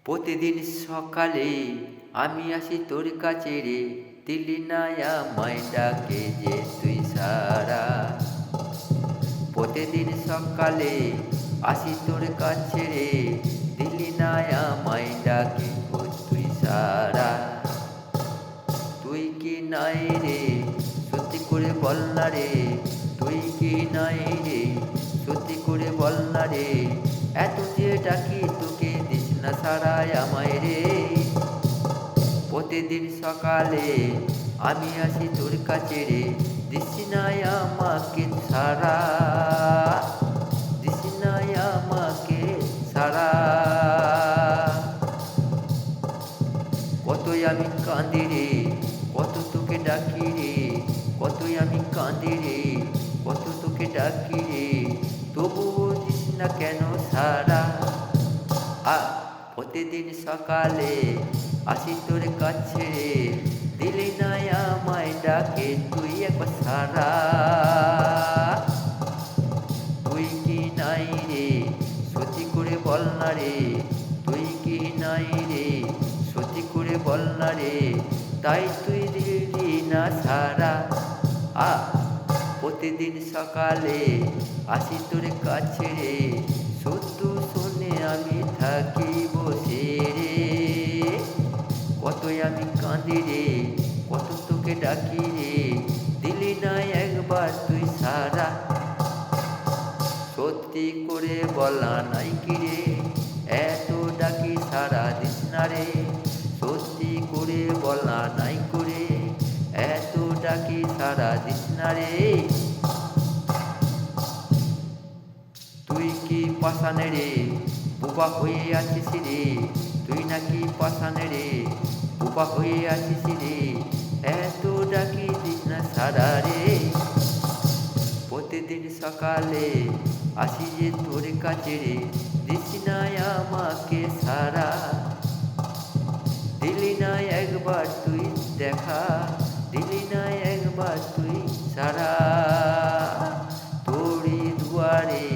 প্রতিদিন সকালে আমি আসি তোর কাছে রে, দিলি না আমায় ডাকে যে তুই সারা। প্রতিদিন সকালে আসি তোর কাছে রে, দিলি না আমায় ডাকে ও তুই সারা। তুই কি নাই রে, সত্যি করে বল না রে, তুই কি নাই রে, সত্যি করে বল না রে, এত যে ডাকি তোকে দিস না সারায় আমায় রে। প্রতিদিন সকালে আমি আসি তোর কাছে রে, দিস না আমাকে সারা, দিস না আমাকে সারা। কতই আমি কাঁদি রে, কত তোকে ডাকি রে, কতই আমি কাঁদি রে, কত তোকে ডাকি রে, তবুও দিস না কেন সারা। প্রতিদিন সকালে আসি তোর কাছে রে, দিলি না আমায় ডাকে তুই একবার সারা। তুই কি নাই রে, সত্যি করে বল না রে, তুই কি নাই রে, সত্যি করে বল না রে, তাই তুই দিলি না সারা। প্রতিদিন সকালে আসি তোর কাছে রে, শুধু শুনে আমি থাকি বসে রে। কতই আমি কাঁদি রে, কত তোকে ডাকি রে, দিলি না একবার তুই সারা। সত্যি করে বলা নাই কি রে, এত ডাকি সারা দিস না রে, সত্যি করে বলা নাই করে, এত ডাকি সারা দিস না রে। তুই কি পাষাণে রে, বোবা হয়ে আছিস রে, তুই নাকি পাষাণে রে, বোবা হয়ে আছিস রে, এত ডাকি দিস না সারা রে। প্রতিদিন সকালে আসি যে তোর কাছে রে, দিস না আমাকে সারা, দিলি না একবার তুই দেখা, দিলি না একবার তুই সারা। তোরই দুয়ারে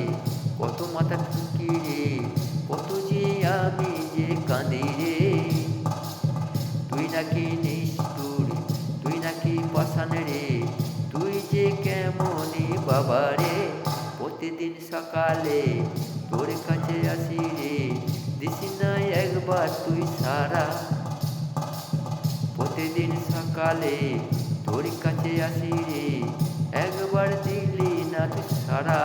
কত মাথা ঠুকি রে, কত যে আমি যে কাঁদি রে, তুই নাকি নিষ্ঠুর, তুই নাকি পাষাণ রে, তুই যে কেমনই বাবা রে। প্রতিদিন সকালে তোর কাছে আসি রে, দিস না একবার তুই সারা। প্রতিদিন সকালে তোর কাছে আসি রে, একবার দিলি না তুই সারা।